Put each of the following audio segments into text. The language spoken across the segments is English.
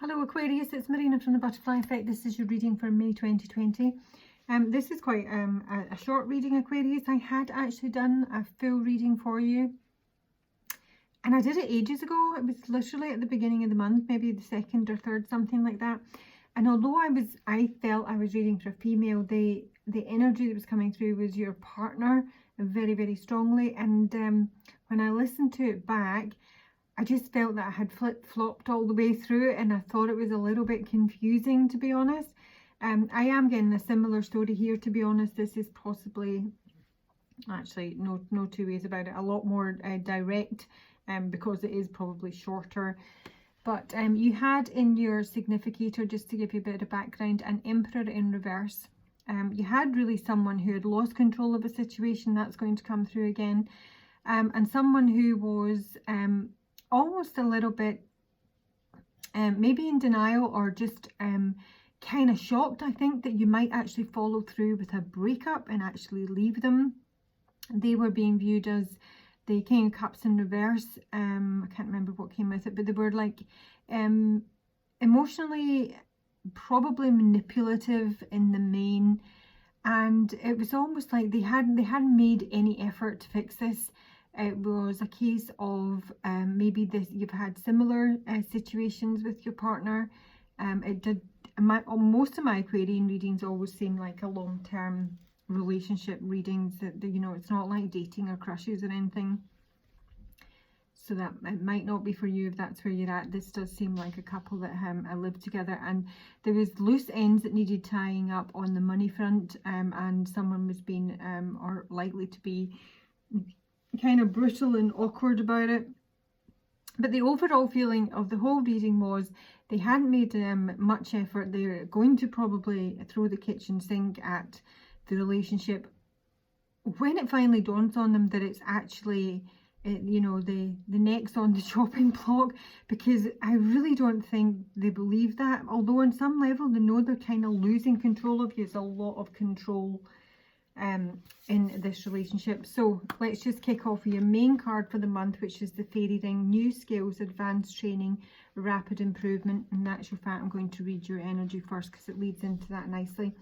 Hello Aquarius, it's Marina from the Butterfly Effect. This is your reading for May 2020. This is quite a short reading, Aquarius. I had actually done a full reading for you, and I did it ages ago. It was literally at the beginning of the month, maybe the 2nd or 3rd, something like that. And although I felt I was reading for a female, the energy that was coming through was your partner very, very strongly. And when I listened to it back, I just felt that I had flip-flopped all the way through it, and I thought it was a little bit confusing, to be honest. I am getting a similar story here, to be honest. This is possibly, actually, no two ways about it, a lot more direct, because it is probably shorter. But you had in your significator, just to give you a bit of background, an Emperor in reverse. You had really someone who had lost control of a situation. That's going to come through again. And someone who was almost a little bit maybe in denial, or just kind of shocked, I think, that you might actually follow through with a breakup and actually leave them. They were being viewed as the King of Cups in reverse. I can't remember what came with it, but they were like emotionally probably manipulative in the main, and it was almost like they hadn't made any effort to fix this. It was a case of maybe you've had similar situations with your partner. Most of my Aquarian readings always seem like a long-term relationship readings, that you know, it's not like dating or crushes or anything. So that it might not be for you if that's where you're at. This does seem like a couple that lived together, and there was loose ends that needed tying up on the money front, and someone was being or likely to be kind of brutal and awkward about it. But the overall feeling of the whole reading was they hadn't made much effort. They're going to probably throw the kitchen sink at the relationship when it finally dawns on them that it's actually you know, the next on the chopping block, because I really don't think they believe that. Although on some level they know they're kind of losing control of you. There's a lot of control in this relationship. So let's just kick off with your main card for the month, which is the Fairy Ring. New skills, advanced training, rapid improvement. In actual fact, I'm going to read your energy first because it leads into that nicely.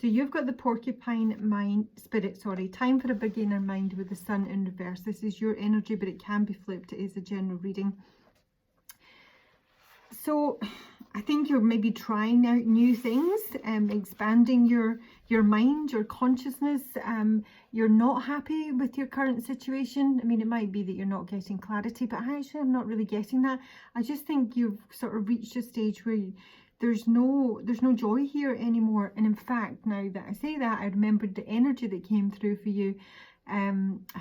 So you've got the Porcupine Spirit, time for a beginner mind with the Sun in reverse. This is your energy, but it can be flipped. It is a general reading. So I think you're maybe trying out new things, expanding your mind, your consciousness. You're not happy with your current situation. I mean, it might be that you're not getting clarity, but actually I'm not really getting that. I just think you've sort of reached a stage where there's no joy here anymore. And in fact, now that I say that, I remembered the energy that came through for you. I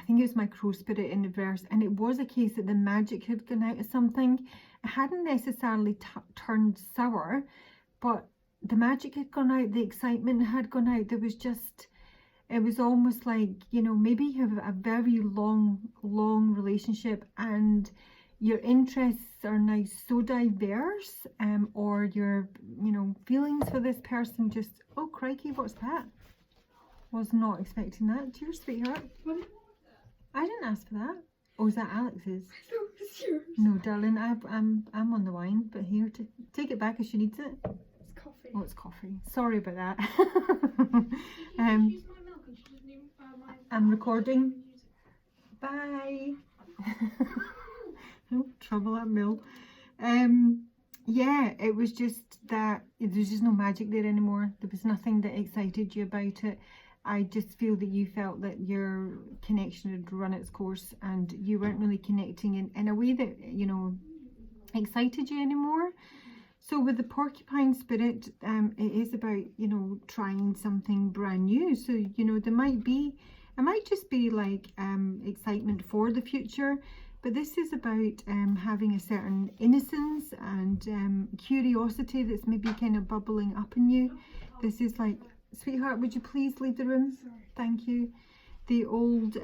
think it was my Crow Spirit in reverse, and it was a case that the magic had gone out of something. It hadn't necessarily turned sour, but the magic had gone out, the excitement had gone out. There was just, it was almost like, you know, maybe you have a very long relationship and your interests are now so diverse, or your, you know, feelings for this person just, oh crikey, what's that? Was not expecting that. Cheers, sweetheart. What? I didn't ask for that. Oh, is that Alex's? I thought it was yours. No, darling, I'm on the wine, but here, to take it back if she needs it. It's coffee. Oh, it's coffee. Sorry about that. Use my milk and she doesn't even I'm recording. Bye. Oh, trouble at mill. Yeah, it was just that there's just no magic there anymore. There was nothing that excited you about it. I just feel that you felt that your connection had run its course and you weren't really connecting in a way that, you know, excited you anymore. So with the Porcupine Spirit, it is about, you know, trying something brand new. So, you know, it might just be like excitement for the future, but this is about having a certain innocence and curiosity that's maybe kind of bubbling up in you. This is like, sweetheart, would you please leave the room? Sorry. Thank you. The old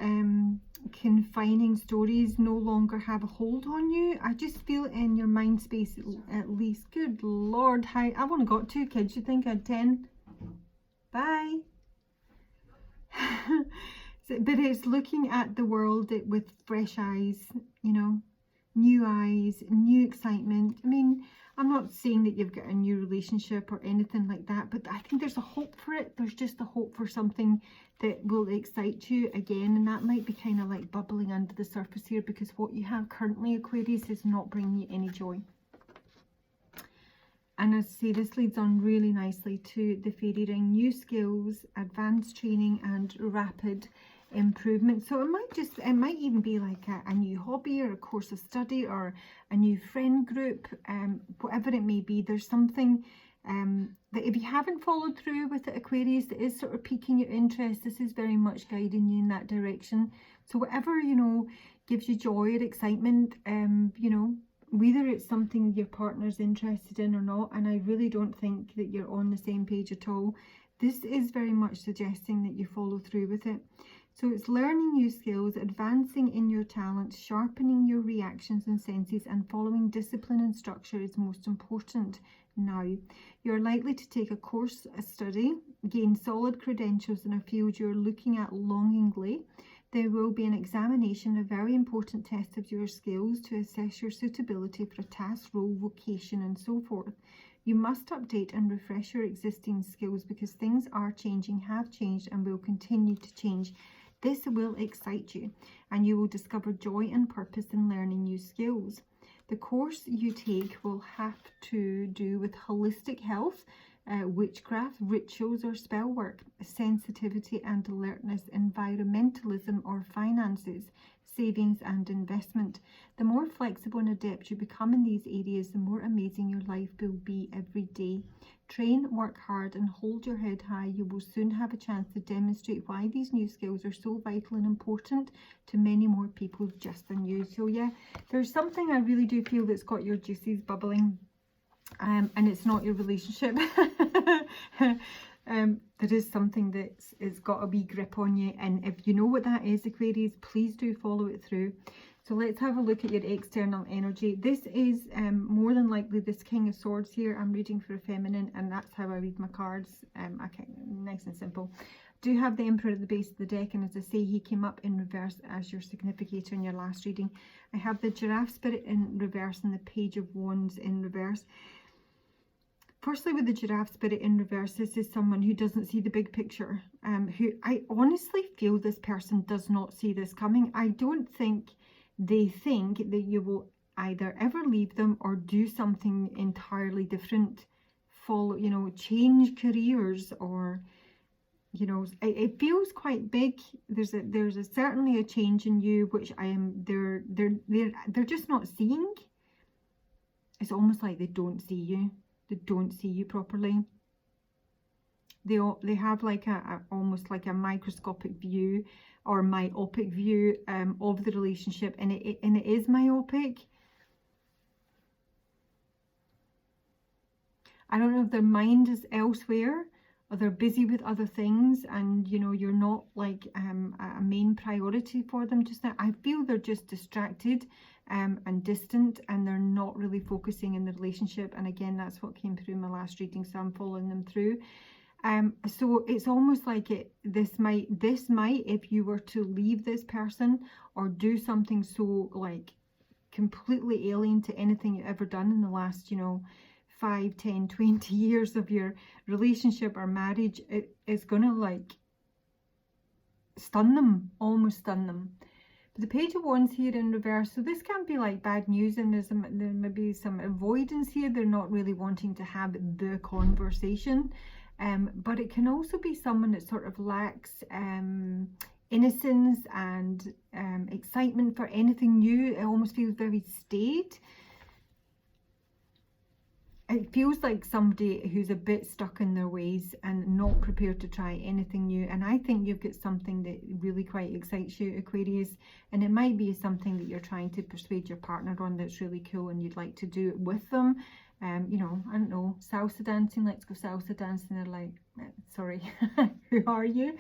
confining stories no longer have a hold on you. I just feel in your mind space at least. Good Lord, how I've only got 2 kids. You think I had 10? Bye. But it's looking at the world with fresh eyes, you know, new eyes, new excitement. I mean, I'm not saying that you've got a new relationship or anything like that, but I think there's a hope for it. There's just a hope for something that will excite you again, and that might be kind of like bubbling under the surface here, because what you have currently, Aquarius, is not bringing you any joy. And as I say, this leads on really nicely to the fairy ring: new skills, advanced training, and rapid improvement. So it might even be like a new hobby or a course of study or a new friend group, whatever it may be. There's something that if you haven't followed through with it, Aquarius, that is sort of piquing your interest. This is very much guiding you in that direction. So whatever, you know, gives you joy or excitement, you know, whether it's something your partner's interested in or not, and I really don't think that you're on the same page at all, this is very much suggesting that you follow through with it. So it's learning new skills, advancing in your talents, sharpening your reactions and senses, and following discipline and structure is most important now. You're likely to take a course, a study, gain solid credentials in a field you're looking at longingly. There will be an examination, a very important test of your skills to assess your suitability for a task, role, vocation, and so forth. You must update and refresh your existing skills because things are changing, have changed, and will continue to change. This will excite you, and you will discover joy and purpose in learning new skills. The course you take will have to do with holistic health, witchcraft, rituals or spell work, sensitivity and alertness, environmentalism or finances, savings and investment. The more flexible and adept you become in these areas, the more amazing your life will be every day. Train, work hard, and hold your head high. You will soon have a chance to demonstrate why these new skills are so vital and important to many more people just than you. So yeah, there's something I really do feel that's got your juices bubbling. And it's not your relationship. There is something that's got a wee grip on you, and if you know what that is, Aquarius, please do follow it through. So let's have a look at your external energy. This is more than likely this King of Swords here. I'm reading for a feminine, and that's how I read my cards. Okay, nice and simple. Do have the Emperor at the base of the deck, and as I say, he came up in reverse as your significator in your last reading. I have the Giraffe Spirit in reverse and the Page of Wands in reverse. Firstly, with the Giraffe Spirit in reverse, this is someone who doesn't see the big picture, who I honestly feel this person does not see this coming. I don't think they think that you will either ever leave them or do something entirely different, follow, you know, change careers, or, you know, it feels quite big. There's certainly a change in you, which they're just not seeing. It's almost like they don't see you. They don't see you properly. They have like almost like a microscopic view or myopic view of the relationship, and it is myopic. I don't know if their mind is elsewhere, or they're busy with other things, and you know, you're not like a main priority for them just now. I feel they're just distracted and distant, and they're not really focusing in the relationship. And again, that's what came through in my last reading, so I'm following them through. So it's almost like this might, if you were to leave this person or do something so like completely alien to anything you've ever done in the last, you know, 5, 10, 20 years of your relationship or marriage, it's gonna like stun them, almost stun them. But the Page of Wands here in reverse, so this can be like bad news, and there may be some avoidance here. They're not really wanting to have the conversation, but it can also be someone that sort of lacks innocence and excitement for anything new. It almost feels very staid. It feels like somebody who's a bit stuck in their ways and not prepared to try anything new. And I think you've got something that really quite excites you, Aquarius. And it might be something that you're trying to persuade your partner on that's really cool, and you'd like to do it with them. You know, I don't know, salsa dancing, let's go salsa dancing. They're like, sorry, who are you?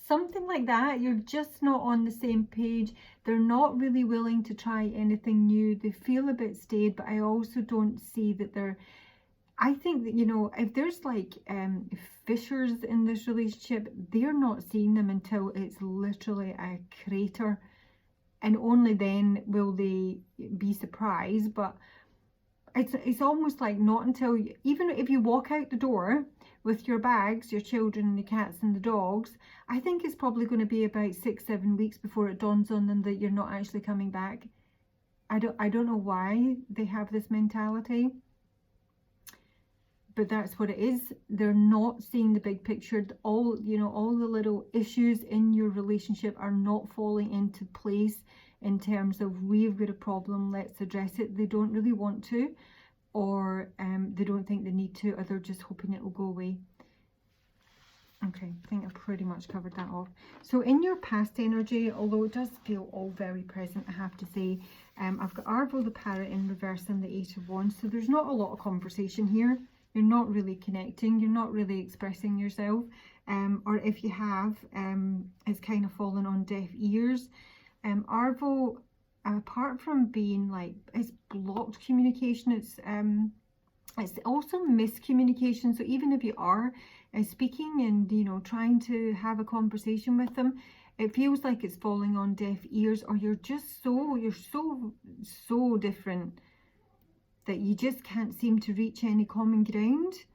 Something like that. You're just not on the same page. They're not really willing to try anything new. They feel a bit staid, but I also don't see that they're, I think that, you know, if there's like fissures in this relationship, they're not seeing them until it's literally a crater, and only then will they be surprised. But it's almost like not until you, even if you walk out the door with your bags, your children, the cats and the dogs, I think it's probably going to be about 6-7 weeks before it dawns on them that you're not actually coming back. I don't know why they have this mentality, but that's what it is. They're not seeing the big picture. All the little issues in your relationship are not falling into place in terms of, we've got a problem, let's address it. They don't really want to, or they don't think they need to, or they're just hoping it will go away. Okay, I think I've pretty much covered that off. So in your past energy, although it does feel all very present, I have to say, I've got Arvo the Parrot in reverse and the Eight of Wands. So there's not a lot of conversation here. You're not really connecting. You're not really expressing yourself. Or if you have, it's kind of fallen on deaf ears. Arvo, apart from being like, it's blocked communication, it's also miscommunication. So even if you are speaking and trying to have a conversation with them, it feels like it's falling on deaf ears, or you're so different that you just can't seem to reach any common ground.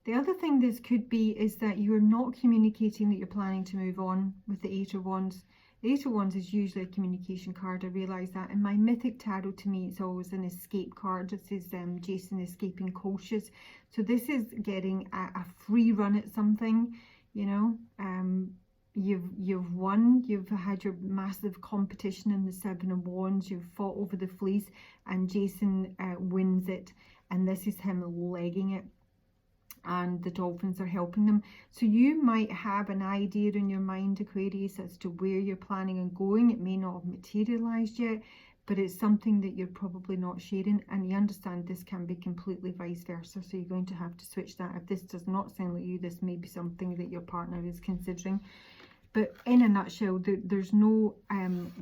The other thing this could be is that you're not communicating that you're planning to move on with the Eight of Wands. The Eight of Wands is usually a communication card, I realise that. In my Mythic Tarot, to me, it's always an escape card. It says Jason escaping cautious. So this is getting a free run at something, You've won, you've had your massive competition in the Seven of Wands, you've fought over the fleece, and Jason wins it, and this is him legging it, and the dolphins are helping them. So you might have an idea in your mind, Aquarius, as to where you're planning on going. It may not have materialized yet, but it's something that you're probably not sharing, and you understand this can be completely vice versa, so you're going to have to switch that. If this does not sound like you, this may be something that your partner is considering. But in a nutshell, there's no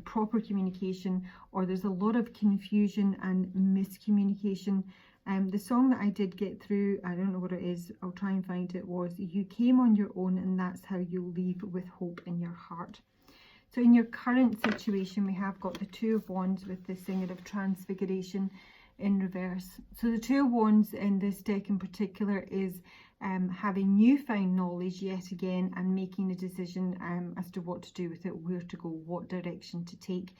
proper communication, or there's a lot of confusion and miscommunication. The song that I did get through, I don't know what it is, I'll try and find it, was "You came on your own and that's how you leave with hope in your heart." So in your current situation, we have got the Two of Wands with the Singer of Transfiguration in reverse. So the Two of Wands in this deck in particular is having newfound knowledge yet again, and making a decision as to what to do with it, where to go, what direction to take.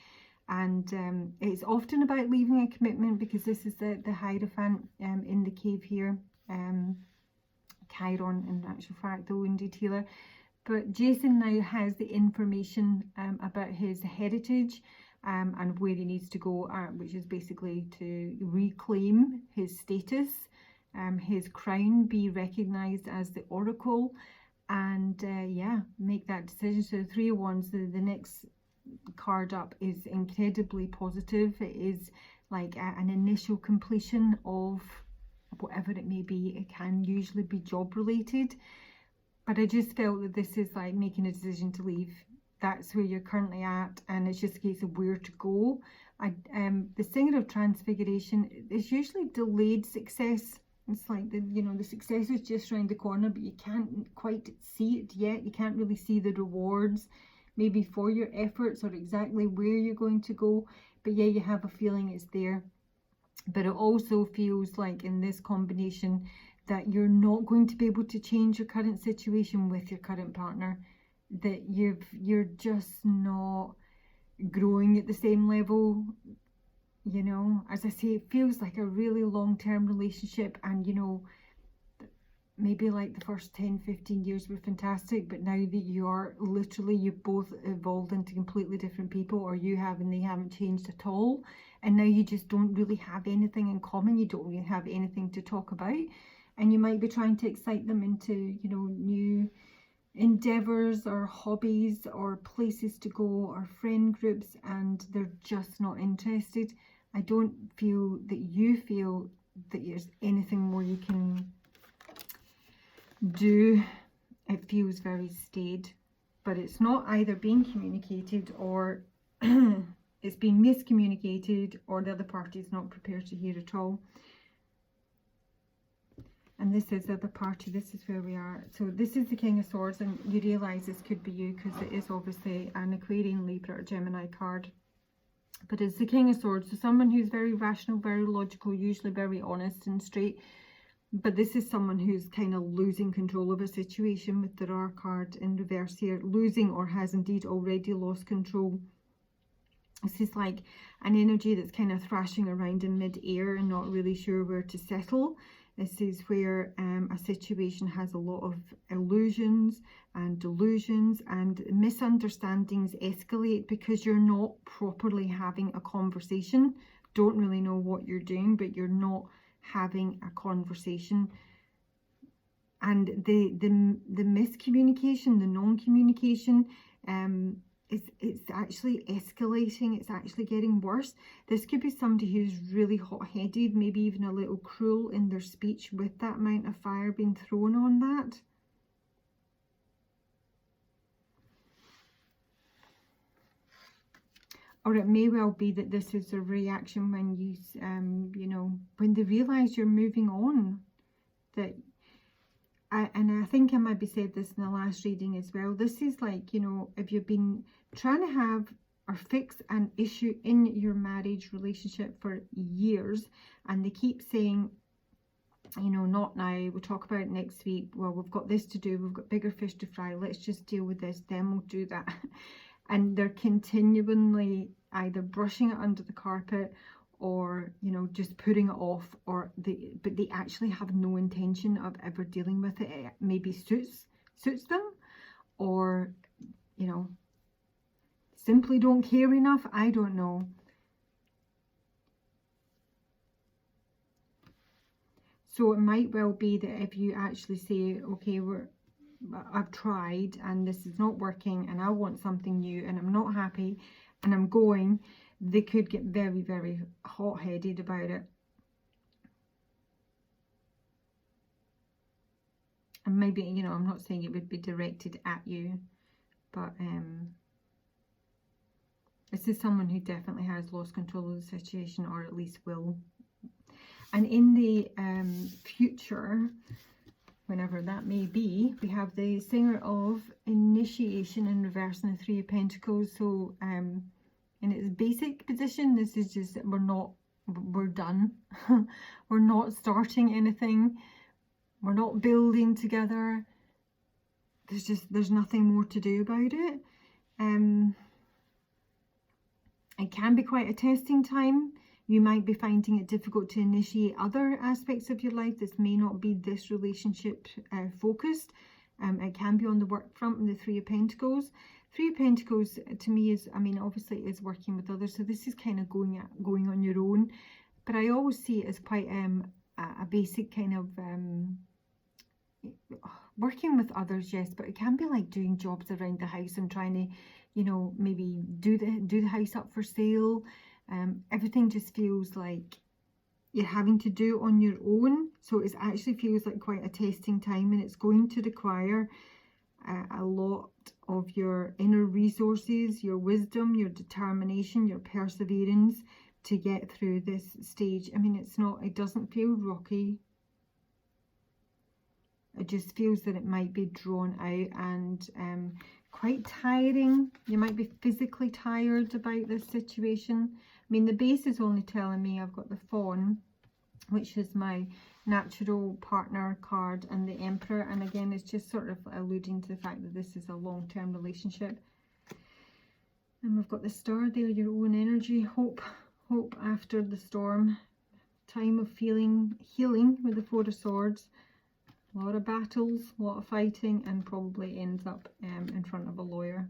And it's often about leaving a commitment, because this is the Hierophant in the cave here, Chiron in actual fact, the wounded healer. But Jason now has the information about his heritage and where he needs to go, which is basically to reclaim his status, his crown, be recognized as the oracle, and yeah, make that decision. So the Three of Wands, the next card up, is incredibly positive. It is like an initial completion of whatever it may be. It can usually be job related, but I just felt that this is like making a decision to leave. That's where you're currently at, and it's just a case of where to go. The Singer of Transfiguration is usually delayed success. It's like the success is just around the corner, but you can't quite see it yet. You can't really see the rewards maybe for your efforts, or exactly where you're going to go, but yeah, you have a feeling it's there. But it also feels like in this combination that you're not going to be able to change your current situation with your current partner, that you're just not growing at the same level. As I say, it feels like a really long-term relationship, and maybe like the first 10-15 years were fantastic, but now that you've both evolved into completely different people, or you have and they haven't changed at all, and now you just don't really have anything in common. You don't really have anything to talk about, and you might be trying to excite them into new endeavors or hobbies or places to go or friend groups, and they're just not interested. I don't feel that you feel that there's anything more you can do. It feels very staid, but it's not either being communicated, or it's being miscommunicated, or the other party is not prepared to hear at all. And this is the other party. This is where we are. So this is the King of Swords, and you realise this could be you, because it is obviously an Aquarian, Libra or Gemini card. But it's the King of Swords, so someone who's very rational, very logical, usually very honest and straight. But this is someone who's kind of losing control of a situation with the Ra card in reverse here. Losing, or has indeed already lost control. This is like an energy that's kind of thrashing around in mid-air and not really sure where to settle. This is where a situation has a lot of illusions and delusions, and misunderstandings escalate because you're not properly having a conversation. Don't really know what you're doing, but you're not having a conversation. And the miscommunication, the non-communication, it's actually escalating. It's actually getting worse. This could be somebody who's really hot-headed, maybe even a little cruel in their speech with that amount of fire being thrown on that. Or it may well be that this is a reaction when you, you know, when they realise you're moving on. That, and I think I maybe said this in the last reading as well. This is like, you know, if you've been trying to have or fix an issue in your marriage relationship for years, and they keep saying, you know, not now, we'll talk about it next week. Well, we've got this to do, we've got bigger fish to fry, let's just deal with this, then we'll do that. And they're continually either brushing it under the carpet, or, you know, just putting it off, or but they actually have no intention of ever dealing with it. It maybe suits them, or, you know, simply don't care enough. I don't know. So it might well be that if you actually say, okay, I've tried and this is not working and I want something new and I'm not happy and I'm going, they could get very, very hot-headed about it. And maybe, you know, I'm not saying it would be directed at you, but this is someone who definitely has lost control of the situation, or at least will. And in the future, whenever that may be, we have the Singer of Initiation in reverse and the Three of Pentacles. So in its basic position, this is just that we're done. We're not starting anything. We're not building together. There's nothing more to do about it. It can be quite a testing time. You might be finding it difficult to initiate other aspects of your life. This may not be this relationship focused. It can be on the work front in the Three of Pentacles. Three of Pentacles to me is, I mean, obviously it is working with others. So this is kind of going on your own. But I always see it as quite a basic kind of working with others, yes. But it can be like doing jobs around the house and trying to, you know, maybe do the house up for sale. Everything just feels like you're having to do on your own. So it actually feels like quite a testing time, and it's going to require a lot of your inner resources, your wisdom, your determination, your perseverance to get through this stage. I mean, it doesn't feel rocky. It just feels that it might be drawn out and quite tiring. You might be physically tired about this situation. I mean, the base is only telling me I've got the Fawn, which is my natural partner card, and the Emperor. And again, it's just sort of alluding to the fact that this is a long-term relationship. And we've got the Star there, your own energy, hope after the storm, time of healing with the Four of Swords. A lot of battles, a lot of fighting, and probably ends up in front of a lawyer.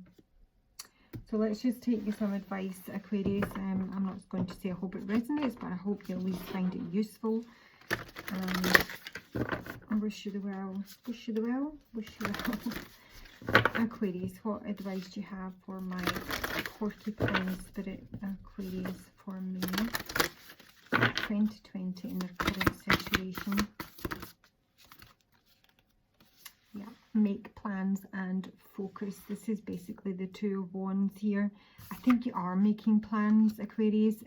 So let's just take you some advice, Aquarius. I'm not going to say I hope it resonates, but I hope you'll at least find it useful. I wish you the well. Wish you the well. Wish you the well. Aquarius, what advice do you have for my porcupine spirit Aquarius for me 2020 in their current situation? Yeah, make plans and focus. This is basically the Two of Wands here. I think you are making plans, Aquarius.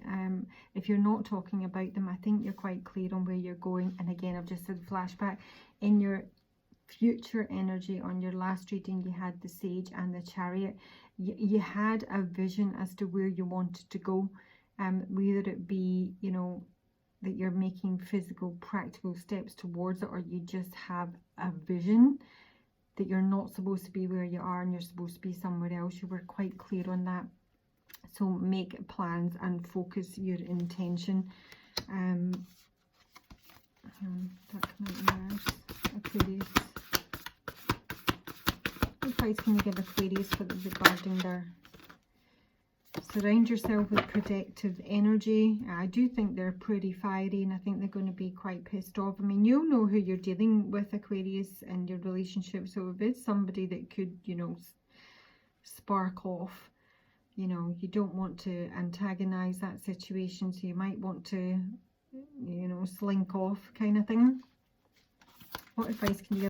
If you're not talking about them, I think you're quite clear on where you're going. And again, I've just said flashback. In your future energy, on your last reading, you had the Sage and the Chariot. You had a vision as to where you wanted to go. whether it be, you know, that you're making physical, practical steps towards it, or you just have a vision that you're not supposed to be where you are and you're supposed to be somewhere else. You were quite clear on that. So make plans and focus your intention. Aquarius. What advice can you give Aquarius for regarding their... Surround yourself with protective energy. I do think they're pretty fiery, and I think they're going to be quite pissed off. I mean, you'll know who you're dealing with, Aquarius, in your relationship. So if it's somebody that could, you know, spark off, you know, you don't want to antagonize that situation. So you might want to, you know, slink off kind of thing. What advice can you give